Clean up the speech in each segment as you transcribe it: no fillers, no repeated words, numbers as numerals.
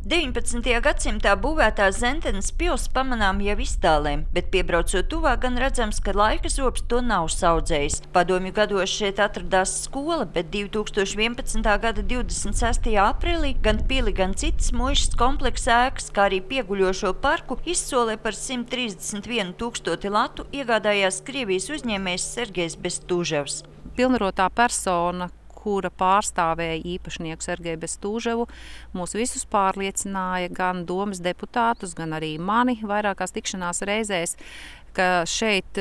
19. gadsimtā būvētā Zentenes pils pamanām jau iztālēm, bet piebraucot tuvāk gan redzams, ka laika zops to nav saudzējis. Padomju gados šeit atradās skola, bet 2011. gada 26. aprīlī gan pili, gan citas muižas kompleksa ēkas, kā arī pieguļošo parku izsolē par 131 000 latu iegādājās Krievijas uzņēmējs Sergejs Bestūževs. Pilnvarotā persona, kura pārstāvēja īpašnieku Sergeju Bestūževu, mūs visus pārliecināja, gan domas deputātus, gan arī mani vairākās tikšanās reizēs, ka šeit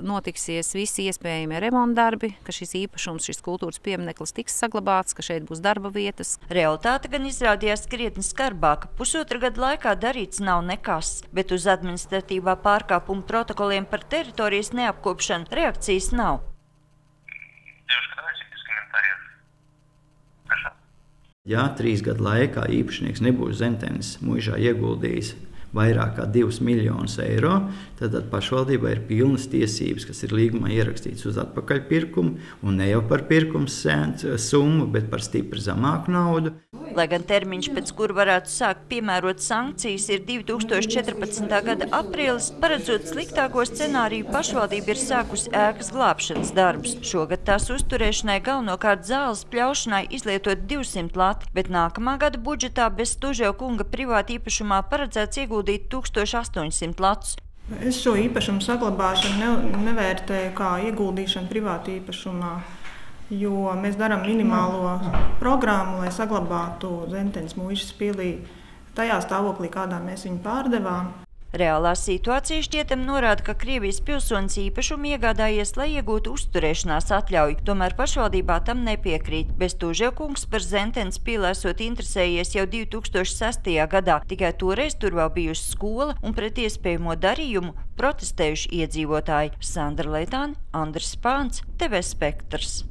notiksies visi iespējamie remontdarbi, ka šis īpašums, šis kultūras piemineklis tiks saglabāts, ka šeit būs darba vietas. Realitāte gan izrādījās krietni skarbāka. Pusotra gada laikā darīts nav nekas, bet uz administratīvā pārkāpuma protokoliem par teritorijas neapkopšanu reakcijas nav. Ja 3 gadu laikā īpašnieks nebūs Zentenes muižā ieguldījis vairāk kā 2 miljonus eiro, tad pašvaldībai ir pilnas tiesības, kas ir līgumā ierakstīts uz atpakaļpirkumu, un ne jau par pirkums summu, bet par stipri zemāku naudu. Lai gan termiņš, pēc kura varētu sākt piemērot sankcijas, ir 2014. gada aprīlis, paredzot sliktāko scenāriju, pašvaldība ir sākusi ēkas glābšanas darbus. Šogad tās uzturēšanai galvenokārt zāles pļaušanai izlietot 200 lati, bet nākamā gada budžetā Bestūževa kunga privāti īpašumā paredzēts ieguldīt 1800 latus. Es šo īpašumu saglabāšanu nevērtēju kā ieguldīšanu privāti īpašumā, jo mēs darām minimālo programmu, lai saglabātu Zentenes muižas pilī tajā stāvoklī, kādā mēs viņu pārdevām. Reālā situācija šķietam norāda, ka Krievijas pilsonis īpašumu iegādājies, lai iegūtu uzturēšanās atļauju. Tomēr pašvaldībā tam nepiekrīt. Bestūževa kungs par Zentenes pili esot interesējies jau 2006. gadā, tikai toreiz tur vēl bijusi skola un pret iespējamo darījumu protestējuši iedzīvotāji. Sandra Leitāne, Andris Spāns, TV Spektrs.